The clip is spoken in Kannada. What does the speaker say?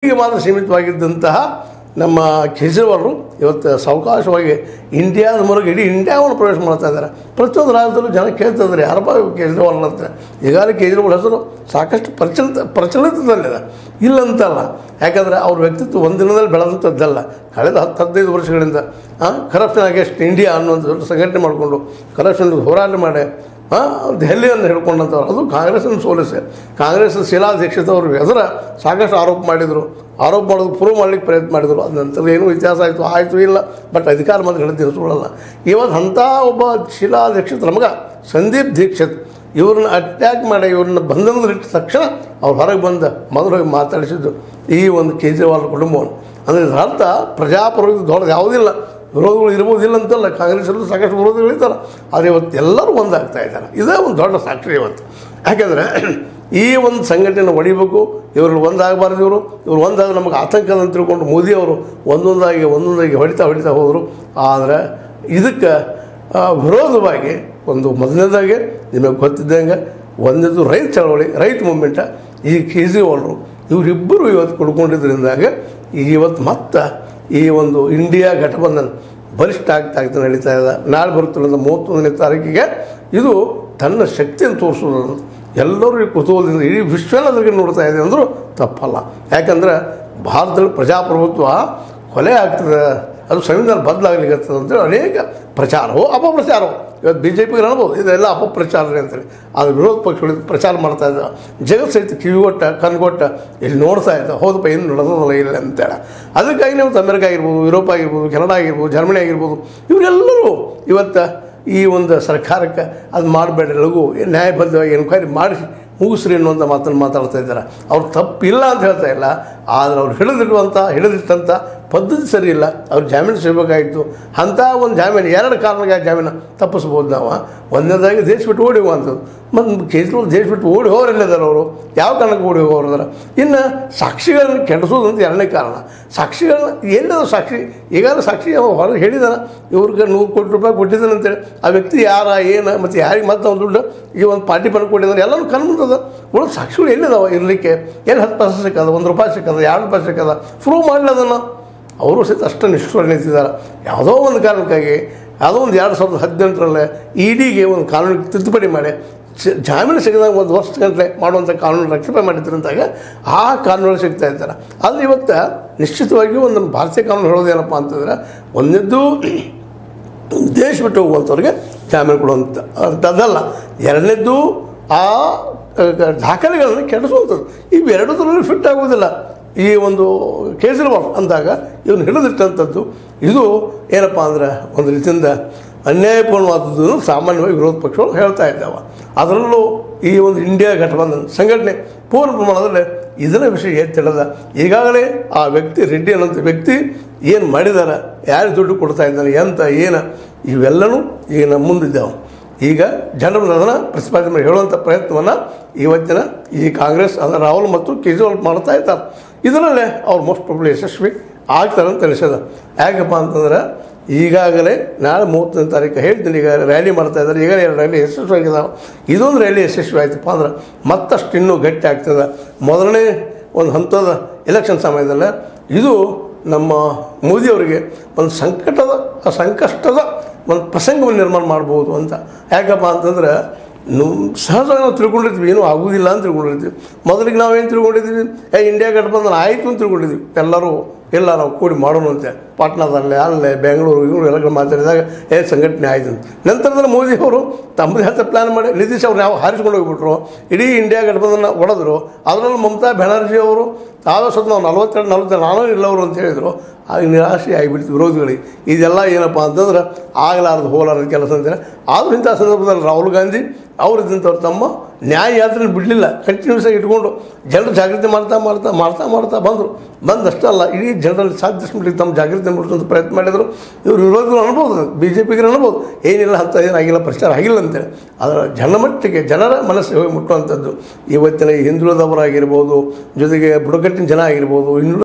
ಹೀಗೆ ಮಾತ್ರ ಸೀಮಿತವಾಗಿದ್ದಂತಹ ನಮ್ಮ ಕೇಜ್ರಿವಾಲ್ರು ಇವತ್ತು ಸಾವಕಾಶವಾಗಿ ಇಂಡಿಯಾದ ಮೂಲಕ ಇಡೀ ಇಂಡಿಯಾವನ್ನು ಪ್ರವೇಶ ಮಾಡ್ತಾ ಇದ್ದಾರೆ. ಪ್ರತಿಯೊಂದು ರಾಜ್ಯದಲ್ಲೂ ಜನ ಕೇಳ್ತಾ ಇದ್ದಾರೆ ಯಾರಪ್ಪ ಕೇಜ್ರಿವಾಲ್ ಅಂತ. ಈಗಾಗಲೇ ಕೇಜ್ರಿವಾಲ್ ಹೆಸರು ಸಾಕಷ್ಟು ಪ್ರಚಲಿತದಲ್ಲಿದೆ, ಇಲ್ಲಂತಲ್ಲ. ಯಾಕಂದರೆ ಅವ್ರ ವ್ಯಕ್ತಿತ್ವ ಒಂದು ದಿನದಲ್ಲಿ ಬೆಳೆದಂಥದ್ದಲ್ಲ. ಕಳೆದ 10-15 ವರ್ಷಗಳಿಂದ ಕರಪ್ಷನ್ ಅಗೇನ್ಸ್ಟ್ ಇಂಡಿಯಾ ಅನ್ನುವಂಥ ದೊಡ್ಡ ಸಂಘಟನೆ ಮಾಡಿಕೊಂಡು ಕರಪ್ಷನ್ ಹೋರಾಟ ಮಾಡಿ ದೆಹಲಿಯನ್ನು ಹಿಡ್ಕೊಂಡಂಥವ್ರು. ಅದು ಕಾಂಗ್ರೆಸ್ಸನ್ನು ಸೋಲಿಸಿ ಕಾಂಗ್ರೆಸ್ ಶೀಲಾಧ್ಯಕ್ಷತೆ ಅವರು ಎದುರ ಸಾಕಷ್ಟು ಆರೋಪ ಮಾಡಿದರು. ಆರೋಪ ಮಾಡೋದು ಪ್ರೂವ್ ಮಾಡಲಿಕ್ಕೆ ಪ್ರಯತ್ನ ಮಾಡಿದರು. ಅದ ನಂತರ ಏನೂ ವ್ಯತ್ಯಾಸ ಆಯಿತು ಇಲ್ಲ. ಬಟ್ ಅಧಿಕಾರ ಮಾತ್ರ ಹೇಳಿದ್ದು ಸುಳ್ಳಲ್ಲ. ಇವತ್ತು ಅಂಥ ಒಬ್ಬ ಶೀಲಾಧ್ಯಕ್ಷತರ ಮಗ ಸಂದೀಪ್ ದೀಕ್ಷಿತ್ ಇವ್ರನ್ನ ಅಟ್ಯಾಕ್ ಮಾಡಿ ಇವ್ರನ್ನ ಬಂಧನದಲ್ಲಿಟ್ಟ ತಕ್ಷಣ ಅವ್ರು ಹೊರಗೆ ಬಂದ ಮೊದಲು ಹೋಗಿ ಮಾತಾಡಿಸಿದ್ದು ಈ ಒಂದು ಕೇಜ್ರಿವಾಲ್ ಕುಟುಂಬವನ್ನು. ಅಂದರೆ ಇದರ ಅರ್ಥ ಪ್ರಜಾಪ್ರಭುತ್ವ ದೊಡ್ಡದು ಯಾವುದಿಲ್ಲ. ವಿರೋಧಗಳು ಇರ್ಬೋದಿಲ್ಲ ಅಂತಲ್ಲ, ಕಾಂಗ್ರೆಸ್ಸಲ್ಲೂ ಸಾಕಷ್ಟು ವಿರೋಧಗಳಿದ್ದಾರೆ. ಆದರೆ ಇವತ್ತು ಎಲ್ಲರೂ ಒಂದಾಗ್ತಾ ಇದ್ದಾರೆ. ಇದೇ ಒಂದು ದೊಡ್ಡ ಸಾಕ್ಷಿ ಇವತ್ತು. ಯಾಕೆಂದರೆ ಈ ಒಂದು ಸಂಘಟನೆ ಹೊಡಿಬೇಕು, ಇವರು ಒಂದಾಗಬಾರ್ದು. ಇವರು ಒಂದಾಗ ನಮಗೆ ಆತಂಕ ಅಂತ ತಿಳ್ಕೊಂಡು ಮೋದಿಯವರು ಒಂದೊಂದಾಗಿ ಹೊಡಿತಾ ಹೋದರು. ಆದರೆ ಇದಕ್ಕೆ ವಿರೋಧವಾಗಿ ಒಂದು ಮೊದಲನೇದಾಗಿ ನಿಮಗೆ ಗೊತ್ತಿದ್ದಂಗೆ ಒಂದದ್ದು ರೈತ ಚಳವಳಿ, ರೈತ ಮೂಮೆಂಟ, ಈ ಕೇಜ್ರಿವಾಲ್ರು ಇವರಿಬ್ಬರು ಇವತ್ತು ಕುಡ್ಕೊಂಡಿದ್ದರಿಂದಾಗ ಇವತ್ತು ಮತ್ತೆ ಈ ಒಂದು ಇಂಡಿಯಾ ಘಟಬಂಧನ ಬಲಿಷ್ಠ ಆಗ್ತಾ ನಡೀತಾ ಇದೆ. ನಾಳೆ ಬರುತ್ತಿಲ್ಲ 31ನೇ ತಾರೀಕಿಗೆ ಇದು ತನ್ನ ಶಕ್ತಿಯನ್ನು ತೋರಿಸೋದು ಎಲ್ಲರೂ ಈ ಕುತೂಹಲದಿಂದ ಇಡೀ ವಿಶ್ವನದ್ರಿಗೆ ನೋಡ್ತಾ ಇದೆ ಅಂದರೂ ತಪ್ಪಲ್ಲ. ಯಾಕಂದರೆ ಭಾರತದಲ್ಲಿ ಪ್ರಜಾಪ್ರಭುತ್ವ ಕೊಲೆ ಆಗ್ತದೆ, ಅದು ಸಂವಿಧಾನ ಬದಲಾಗಲಿಕ್ಕೆ ಅಂತೇಳಿ ಅನೇಕ ಪ್ರಚಾರವೋ ಅಪಪ್ರಚಾರವೋ ಇವತ್ತು BJPಗೆ ಅನ್ಬೋದು ಇದೆಲ್ಲ ಅಪಪ್ರಚಾರನೇ ಅಂತೇಳಿ. ಆದರೆ ವಿರೋಧ ಪಕ್ಷಗಳು ಪ್ರಚಾರ ಮಾಡ್ತಾ ಇದ್ದಾವೆ. ಜಗತ್ತು ಸಹಿತ ಕಿವಿಗೊಟ್ಟ ಕಣ್ಗೊಟ್ಟ ಇಲ್ಲಿ ನೋಡ್ತಾ ಇದ್ದಾವೆ. ಹೌದಪ್ಪ ಏನು ನಡೆದಲ್ಲ ಇಲ್ಲ ಅಂತೇಳಿ. ಅದಕ್ಕಾಗಿ ನೀವು ಅಮೆರಿಕ ಆಗಿರ್ಬೋದು, ಯುರೋಪ್ ಆಗಿರ್ಬೋದು, ಕೆನಡಾ ಆಗಿರ್ಬೋದು, ಜರ್ಮನಿ ಆಗಿರ್ಬೋದು, ಇವರೆಲ್ಲರೂ ಇವತ್ತು ಈ ಒಂದು ಸರ್ಕಾರಕ್ಕೆ ಅದು ಮಾಡಬೇಡ, ಲಘು ನ್ಯಾಯಬದ್ಧವಾಗಿ ಎನ್ಕ್ವೈರಿ ಮಾಡಿಸಿ ಮುಗಿಸ್ರಿ ಅನ್ನುವಂಥ ಮಾತನ್ನು ಮಾತಾಡ್ತಾ ಇದ್ದಾರೆ. ಅವ್ರು ತಪ್ಪಿಲ್ಲ ಅಂತ ಹೇಳ್ತಾ ಇಲ್ಲ. ಆದರೆ ಅವ್ರು ಹಿಡಿದಿಟ್ಟಂಥ ಪದ್ಧತಿ ಸರಿ ಇಲ್ಲ. ಅವ್ರು ಜಾಮೀನು ಸಿಗಬೇಕಾಗಿತ್ತು. ಅಂಥ ಒಂದು ಜಾಮೀನು 2 ಕಾರಣಕ್ಕಾಗಿ ಜಾಮೀನು ತಪ್ಪಿಸ್ಬೋದು ನಾವು. ಒಂದನೇದಾಗಿ ದೇಶ ಬಿಟ್ಟು ಓಡಿ ಹೋಗುವಂಥದ್ದು. ಮತ್ತು ಕೇಜ್ರಿವಾಲ್ ದೇಶ ಬಿಟ್ಟು ಓಡಿ ಹೋಗೋರಿಲ್ಲಿದ್ದಾರೆ. ಅವರು ಯಾವ ಕಾರಣಕ್ಕೆ ಓಡಿ ಹೋಗೋರಿದ್ದಾರೆ. ಇನ್ನು ಸಾಕ್ಷಿಗಳನ್ನು ಕೆಡಿಸೋದಂತ 2ನೇ ಕಾರಣ. ಸಾಕ್ಷಿಗಳನ್ನ ಎಲ್ಲದ ಸಾಕ್ಷಿ ಈಗಾಗಲೇ ಸಾಕ್ಷಿ ಹೊರಗೆ ಹೇಳಿದಾನೆ, ಇವ್ರಿಗೆ 100 ಕೋಟಿ ರೂಪಾಯಿ ಕೊಟ್ಟಿದ್ದಾನೆ ಅಂತೇಳಿ. ಆ ವ್ಯಕ್ತಿ ಏನು ಮತ್ತು ಯಾರಿಗೆ ಮತ್ತೆ ಅವ್ನು ದುಡ್ಡು ಈ ಒಂದು ಪಾರ್ಟಿ ಪಣ ಕೊಟ್ಟಿದ್ದಾರೆ ಎಲ್ಲರೂ ಕಣ್ಮುಂದದ. ಉಳಿದ ಸಾಕ್ಷಿಗಳು ಎಲ್ಲಿದಾವೆ ಇರಲಿಕ್ಕೆ? ಏನು 10 ಪೈಸೆ ಸಿಕ್ಕದ, 1 ರೂಪಾಯಿ ಸಿಕ್ಕದ, 2 ರೂಪಾಯಿ ಸಿಕ್ಕದ, ಪ್ರೂವ್ ಮಾಡಲಿ ಅದನ್ನು. ಅವರು ಸಹಿತ ಅಷ್ಟು ನಿಷ್ಠುರ ನಿಂತಿದ್ದಾರೆ. ಯಾವುದೋ ಒಂದು ಕಾರಣಕ್ಕಾಗಿ ಯಾವುದೋ ಒಂದು 2018ರಲ್ಲಿ EDಗೆ ಒಂದು ಕಾನೂನಿಗೆ ತಿದ್ದುಪಡಿ ಮಾಡಿ ಜಾಮೀನು ಸಿಗದಾಗ 1 ವರ್ಷ ಗಂಟಲೆ ಮಾಡುವಂಥ ಕಾನೂನು ರಕ್ಷಣೆ ಮಾಡಿದ್ರಂತಾಗ ಆ ಕಾನೂನುಗಳು ಸಿಗ್ತಾ ಇದ್ದಾರೆ. ಆದರೆ ಇವತ್ತು ನಿಶ್ಚಿತವಾಗಿ ಒಂದು ಭಾರತೀಯ ಕಾನೂನು ಹೇಳೋದೇನಪ್ಪ ಅಂತಂದರೆ, ಒಂದನೇದ್ದು ದೇಶ ಬಿಟ್ಟು ಹೋಗುವಂಥವ್ರಿಗೆ ಜಾಮೀನು ಕೊಡುವಂಥ ಅಂಥದ್ದಲ್ಲ. 2ನೇದ್ದು ಆ ದಾಖಲೆಗಳನ್ನು ಕೆಡಿಸುವಂಥದ್ದು. ಇವೆರಡರಲ್ಲಿ ಫಿಟ್ ಆಗೋದಿಲ್ಲ. ಈ ಒಂದು ಕೇಜ್ರಿವಾಲ್ ಅಂದಾಗ ಇವನು ಹಿಡಿದಿಟ್ಟಂಥದ್ದು ಇದು ಏನಪ್ಪ ಅಂದ್ರೆ ಒಂದು ರೀತಿಯಿಂದ ಅನ್ಯಾಯಪೂರ್ಣವಾದದ್ದು ಸಾಮಾನ್ಯವಾಗಿ ವಿರೋಧ ಪಕ್ಷಗಳು ಹೇಳ್ತಾ ಇದ್ದಾವೆ. ಅದರಲ್ಲೂ ಈ ಒಂದು ಇಂಡಿಯಾ ಘಟಬಂಧನ ಸಂಘಟನೆ ಪೂರ್ಣ ಪ್ರಮಾಣದಲ್ಲಿ ಇದರ ವಿಷಯ ತಿಳಿದ. ಈಗಾಗಲೇ ಆ ವ್ಯಕ್ತಿ ರೆಡ್ಡಿ ಅನ್ನೋಂಥ ವ್ಯಕ್ತಿ ಏನು ಮಾಡಿದ್ದಾರೆ, ಯಾರು ದುಡ್ಡು ಕೊಡ್ತಾ ಇದ್ದಾನೆ, ಏನು ಇವೆಲ್ಲವೂ ಈಗ ನಮ್ಮ ಮುಂದಿದ್ದಾವೆ. ಈಗ ಜನರು ಅದನ್ನು ಪ್ರತಿಪಾದನೆ ಮಾಡಿ ಹೇಳುವಂಥ ಪ್ರಯತ್ನವನ್ನು ಇವತ್ತಿನ ಈ ಕಾಂಗ್ರೆಸ್ ಅಂದರೆ ರಾಹುಲ್ ಮತ್ತು ಕೇಜ್ರಿವಾಲ್ ಮಾಡ್ತಾ ಇದ್ದಾರೆ. ಇದರಲ್ಲೇ ಅವ್ರು ಮೋಸ್ಟ್ ಪ್ರಾಬಬ್ಲಿ ಯಶಸ್ವಿ ಆಗ್ತಾರೆ ಅಂತ ತಿಳಿಸೋದು. ಯಾಕಪ್ಪ ಅಂತಂದ್ರೆ ಈಗಾಗಲೇ ನಾಳೆ 30ನೇ ತಾರೀಕು ಹೇಳ್ತೀನಿ, ಈಗ ರ್ಯಾಲಿ ಮಾಡ್ತಾ ಇದ್ದಾರೆ. ಈಗಾಗಲೇ 2 ರ್ಯಾಲಿ ಯಶಸ್ವಿಯಾಗಿದ್ದಾವೆ. ಇದೊಂದು ರ್ಯಾಲಿ ಯಶಸ್ವಿ ಆಯ್ತಪ್ಪ ಅಂದ್ರೆ ಮತ್ತಷ್ಟು ಇನ್ನೂ ಗಟ್ಟಿ ಆಗ್ತದೆ. ಮೊದಲನೇ ಒಂದು ಹಂತದ ಎಲೆಕ್ಷನ್ ಸಮಯದಲ್ಲೇ ಇದು ನಮ್ಮ ಮೋದಿಯವರಿಗೆ ಒಂದು ಸಂಕಷ್ಟದ ಒಂದು ಪ್ರಸಂಗವನ್ನು ನಿರ್ಮಾಣ ಮಾಡ್ಬೋದು ಅಂತ. ಯಾಕಪ್ಪ ಅಂತಂದ್ರೆ ಸಹಜವಾಗಿ ನಾವು ತಿಳ್ಕೊಂಡಿರ್ತೀವಿ ಏನೂ ಆಗೋದಿಲ್ಲ ಅಂತ ತಿಳ್ಕೊಂಡಿರ್ತೀವಿ. ಮೊದಲಿಗೆ ನಾವೇನು ತಿಳ್ಕೊಂಡಿದ್ದೀವಿ, ಇಂಡಿಯಾ ಘಟಬಂಧನ ಆಯಿತು ಅಂತ ತಿಳ್ಕೊಂಡಿದ್ದೀವಿ. ಎಲ್ಲರೂ ಇಲ್ಲ ನಾವು ಕೂಡಿ ಮಾಡೋಣ ಅಂತೆ. ಪಾಟ್ನಾದಲ್ಲೇ ಅಲ್ಲೇ ಬೆಂಗಳೂರು ಇವರು ಎಲ್ಲ ಮಾತಾಡಿದಾಗ ಸಂಘಟನೆ ಆಯಿತು ಅಂತ. ನಂತರದಲ್ಲಿ ಮೋದಿಯವರು ತಮ್ಮದೇ ಹತ್ತ ಪ್ಲ್ಯಾನ್ ಮಾಡಿ ನಿತೀಶ್ ಅವ್ರು ಯಾವ ಹಾರಿಸ್ಕೊಂಡು ಹೋಗಿಬಿಟ್ರು. ಇಡೀ ಇಂಡಿಯಾ ಘಟಬಂಧನ ಒಡೆದ್ರು. ಅದರಲ್ಲೂ ಮಮತಾ ಬ್ಯಾನರ್ಜಿ ಅವರು ಆದಷ್ಟು ನಾವು 42 ನಾನೂ ಇಲ್ಲವರು ಅಂತ ಹೇಳಿದರು. ಆಗ ನಿರಾಶೆ ಆಗಿಬಿಡ್ತು ವಿರೋಧಿಗಳಿಗೆ. ಇದೆಲ್ಲ ಏನಪ್ಪ ಅಂತಂದ್ರೆ ಹೋಲಾರದ ಕೆಲಸ ಅಂತೇಳಿ. ಆದರೂ ಇಂಥ ಸಂದರ್ಭದಲ್ಲಿ ರಾಹುಲ್ ಗಾಂಧಿ ಅವರಿದ್ದಂಥವ್ರು ತಮ್ಮ ನ್ಯಾಯ ಯಾತ್ರೆ ಬಿಡಲಿಲ್ಲ, ಕಂಟಿನ್ಯೂಸ್ ಆಗಿ ಇಟ್ಕೊಂಡು ಜನರು ಜಾಗೃತಿ ಮಾಡ್ತಾ ಬಂದಷ್ಟಲ್ಲ ಇಡೀ ಜನರಲ್ಲಿ ಸಾಧ್ಯಷ್ಟು ಮಟ್ಟಿಗೆ ತಮ್ಮ ಜಾಗೃತಿ ಮೂಡಿಸುವಂಥ ಪ್ರಯತ್ನ ಮಾಡಿದರು. ಇವರು ವಿರೋಧಿಗಳು ಅನ್ಬೋದು, BJPಗೆ ಅನ್ಬೋದು ಏನಿಲ್ಲ ಅಂತ ಏನಾಗಿಲ್ಲ, ಪ್ರಚಾರ ಆಗಿಲ್ಲ ಅಂತೇಳಿ. ಅದರ ಜನಮಟ್ಟಿಗೆ ಜನರ ಮನಸ್ಸಿಗೆ ಹೋಗಿ ಮುಟ್ಟುವಂಥದ್ದು ಇವತ್ತಿನ ಹಿಂದುಳಿದವರಾಗಿರ್ಬೋದು, ಜೊತೆಗೆ ಬುಡಕಟ್ಟಿನ ಜನ ಆಗಿರ್ಬೋದು,